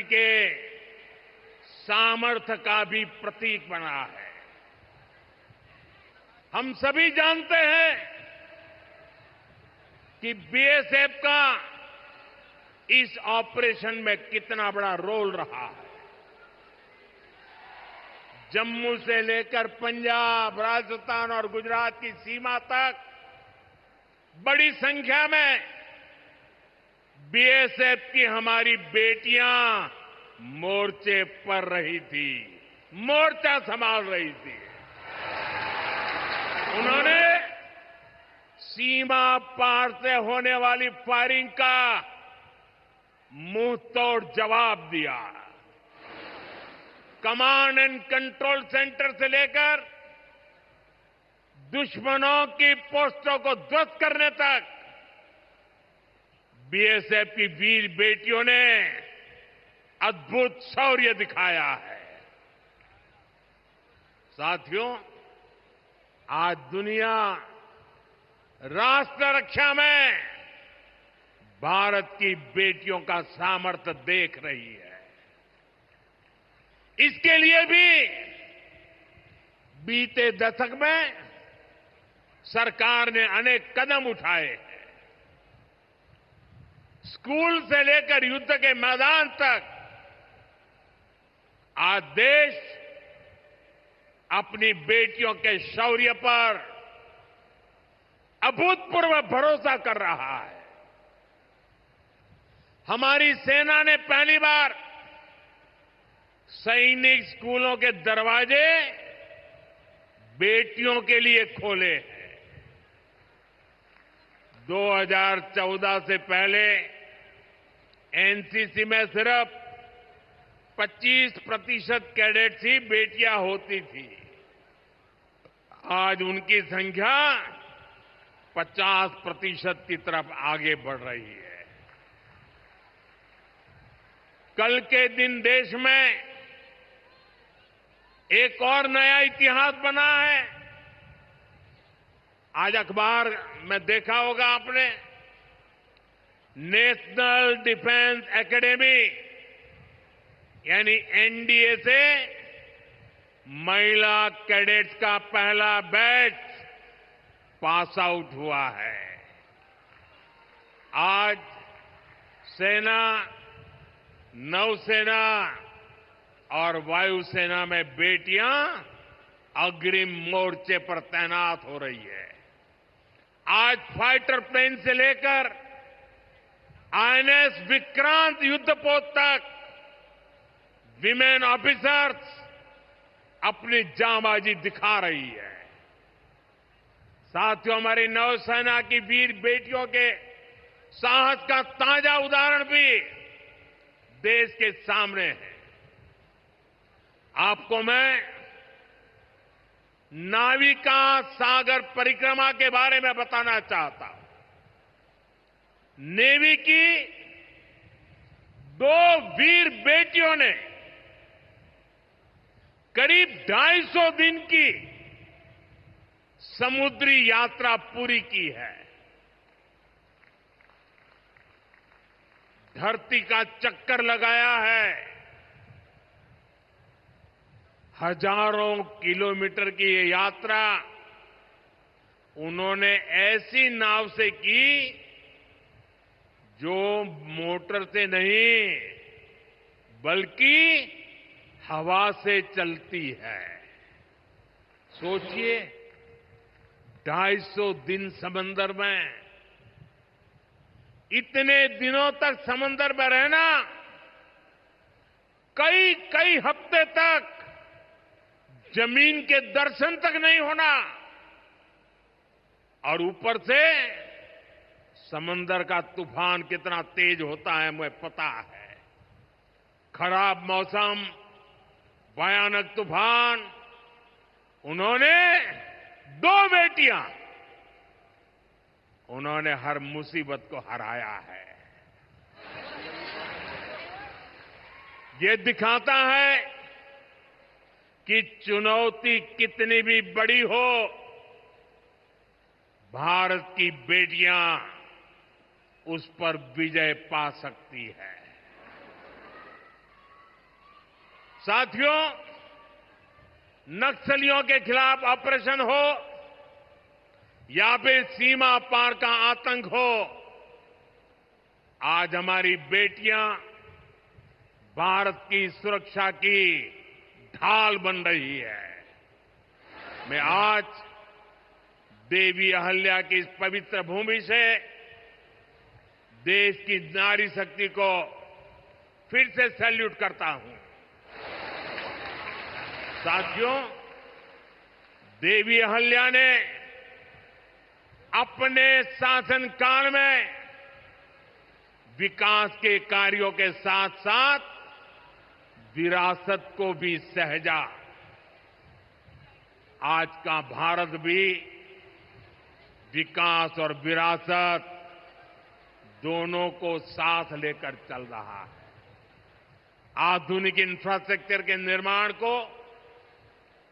के सामर्थ्य का भी प्रतीक बना है। हम सभी जानते हैं कि बीएसएफ का इस ऑपरेशन में कितना बड़ा रोल रहा है। जम्मू से लेकर पंजाब, राजस्थान और गुजरात की सीमा तक बड़ी संख्या में बीएसएफ की हमारी बेटियां मोर्चे पर रही थी, मोर्चा संभाल रही थी। उन्होंने सीमा पार से होने वाली फायरिंग का मुंहतोड़ जवाब दिया। कमांड एंड कंट्रोल सेंटर से लेकर दुश्मनों की पोस्टों को ध्वस्त करने तक बीएसएफ की वीर बेटियों ने अद्भुत शौर्य दिखाया है। साथियों, आज दुनिया राष्ट्र रक्षा में भारत की बेटियों का सामर्थ्य देख रही है। इसके लिए भी बीते दशक में सरकार ने अनेक कदम उठाए हैं। स्कूल से लेकर युद्ध के मैदान तक आज देश अपनी बेटियों के शौर्य पर अभूतपूर्व भरोसा कर रहा है। हमारी सेना ने पहली बार सैनिक स्कूलों के दरवाजे बेटियों के लिए खोले हैं। 2014 से पहले एनसीसी में सिर्फ 25% कैडेट्स ही बेटियां होती थी। आज उनकी संख्या 50% की तरफ आगे बढ़ रही है। कल के दिन देश में एक और नया इतिहास बना है। आज अखबार में देखा होगा आपने, नेशनल डिफेंस एकेडमी यानी एनडीए से महिला कैडेट्स का पहला बैच पास आउट हुआ है। आज सेना, नौसेना और वायुसेना में बेटियां अग्रिम मोर्चे पर तैनात हो रही है। आज फाइटर प्लेन से लेकर आईएनएस विक्रांत युद्धपोत तक विमेन ऑफिसर्स अपनी जांबाजी दिखा रही है। साथियों, हमारी नौसेना की वीर बेटियों के साहस का ताजा उदाहरण भी देश के सामने है। आपको मैं नाविका सागर परिक्रमा के बारे में बताना चाहता हूं। नेवी की 2 वीर बेटियों ने करीब 250 दिन की समुद्री यात्रा पूरी की है। धरती का चक्कर लगाया है। हजारों किलोमीटर की ये यात्रा उन्होंने ऐसी नाव से की जो मोटर से नहीं बल्कि हवा से चलती है। सोचिए, 250 दिन समंदर में, इतने दिनों तक समंदर में रहना, कई कई हफ्ते तक जमीन के दर्शन तक नहीं होना, और ऊपर से समंदर का तूफान कितना तेज होता है मुझे पता है। खराब मौसम, भयानक तूफान, उन्होंने 2 बेटियां, उन्होंने हर मुसीबत को हराया है। ये दिखाता है कि चुनौती कितनी भी बड़ी हो, भारत की बेटियां उस पर विजय पा सकती है। साथियों, नक्सलियों के खिलाफ ऑपरेशन हो या फिर सीमा पार का आतंक हो, आज हमारी बेटियां भारत की सुरक्षा की ढाल बन रही है। मैं आज देवी अहल्या की इस पवित्र भूमि से देश की नारी शक्ति को फिर से सैल्यूट करता हूं। साथियों, देवी अहल्या ने अपने शासनकाल में विकास के कार्यों के साथ साथ विरासत को भी सहेजा। आज का भारत भी विकास और विरासत दोनों को साथ लेकर चल रहा है। आधुनिक इंफ्रास्ट्रक्चर के निर्माण को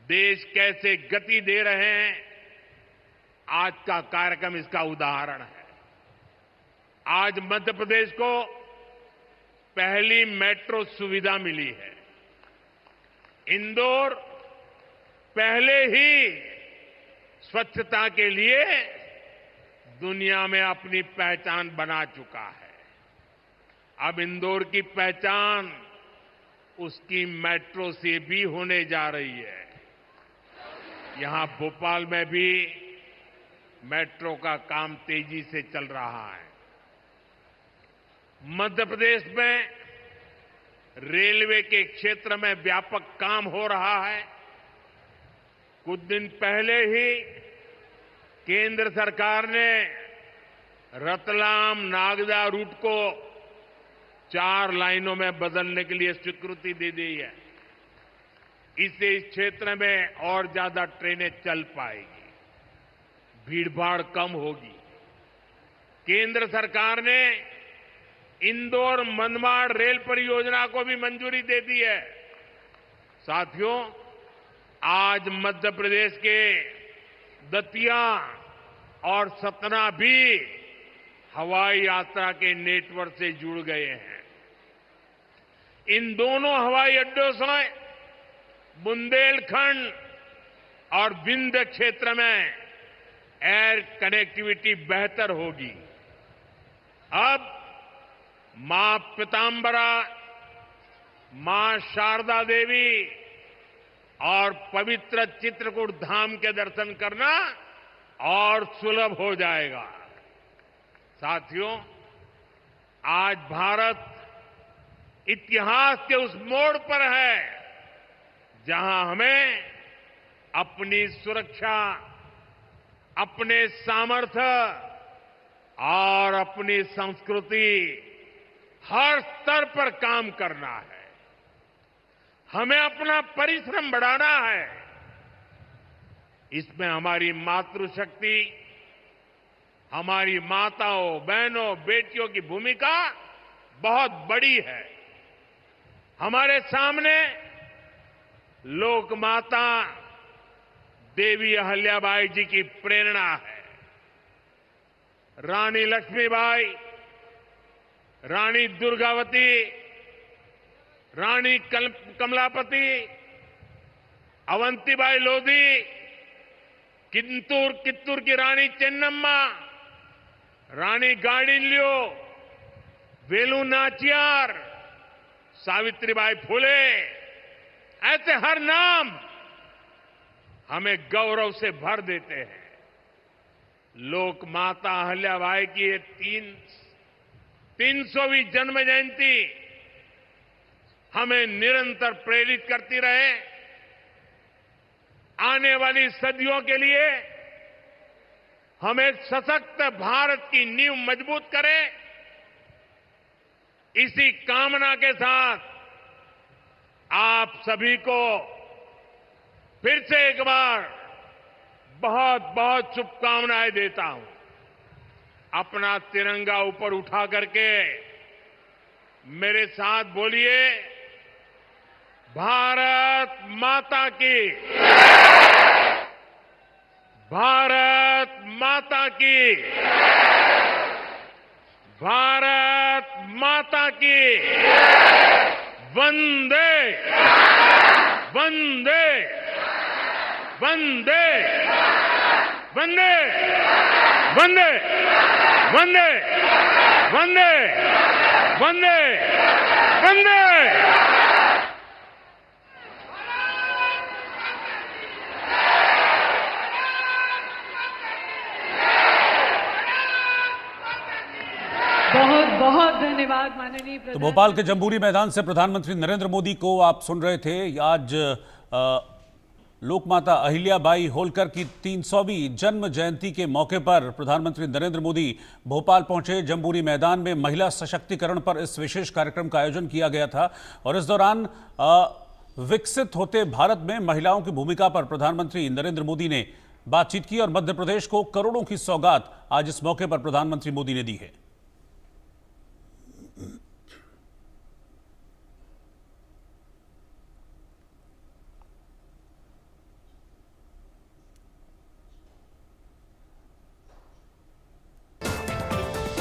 देश कैसे गति दे रहे हैं, आज का कार्यक्रम इसका उदाहरण है। आज मध्य प्रदेश को पहली मेट्रो सुविधा मिली है। इंदौर पहले ही स्वच्छता के लिए दुनिया में अपनी पहचान बना चुका है। अब इंदौर की पहचान उसकी मेट्रो से भी होने जा रही है। यहां भोपाल में भी मेट्रो का काम तेजी से चल रहा है। मध्य प्रदेश में रेलवे के क्षेत्र में व्यापक काम हो रहा है। कुछ दिन पहले ही केंद्र सरकार ने रतलाम नागदा रूट को 4 लाइनों में बदलने के लिए स्वीकृति दे दी है। इससे इस क्षेत्र में और ज्यादा ट्रेनें चल पाएगी, भीड़भाड़ कम होगी। केंद्र सरकार ने इंदौर मनमाड़ रेल परियोजना को भी मंजूरी दे दी है। साथियों, आज मध्य प्रदेश के दतिया और सतना भी हवाई यात्रा के नेटवर्क से जुड़ गए हैं। इन दोनों हवाई अड्डों से बुंदेलखंड और विंध्य क्षेत्र में एयर कनेक्टिविटी बेहतर होगी। अब मां पीतांबरा, मां शारदा देवी और पवित्र चित्रकूट धाम के दर्शन करना और सुलभ हो जाएगा। साथियों, आज भारत इतिहास के उस मोड़ पर है जहां हमें अपनी सुरक्षा, अपने सामर्थ्य और अपनी संस्कृति हर स्तर पर काम करना है। हमें अपना परिश्रम बढ़ाना है। इसमें हमारी मातृशक्ति, हमारी माताओं, बहनों, बेटियों की भूमिका बहुत बड़ी है। हमारे सामने लोक माता देवी अहल्याबाई जी की प्रेरणा है। रानी लक्ष्मीबाई, रानी दुर्गावती, रानी कमलापति, अवंतीबाई लोधी, कित्तूर की रानी चेन्नम्मा, रानी गाडिल्यो, वेलु नाचियार, सावित्रीबाई फुले, ऐसे हर नाम हमें गौरव से भर देते हैं। लोक माता अहल्याबाई की ये 300वीं जन्म जयंती हमें निरंतर प्रेरित करती रहे। आने वाली सदियों के लिए हम एक सशक्त भारत की नींव मजबूत करें। इसी कामना के साथ आप सभी को फिर से एक बार बहुत बहुत शुभकामनाएं देता हूं। अपना तिरंगा ऊपर उठा करके मेरे साथ बोलिए, भारत माता की, भारत माता की, भारत माता की, वंदे वंदे वंदे वंदे वंदे वंदे वंदे वंदे वंदे। बहुत बहुत धन्यवाद माननीय प्रधान। तो भोपाल के जम्बूरी मैदान से प्रधानमंत्री नरेंद्र मोदी को आप सुन रहे थे। आज लोकमाता अहिल्याबाई होलकर की 300वीं जन्म जयंती के मौके पर प्रधानमंत्री नरेंद्र मोदी भोपाल पहुंचे। जम्बूरी मैदान में महिला सशक्तिकरण पर इस विशेष कार्यक्रम का आयोजन किया गया था और इस दौरान विकसित होते भारत में महिलाओं की भूमिका पर प्रधानमंत्री नरेंद्र मोदी ने बातचीत की और मध्य प्रदेश को करोड़ों की सौगात आज इस मौके पर प्रधानमंत्री मोदी ने दी है।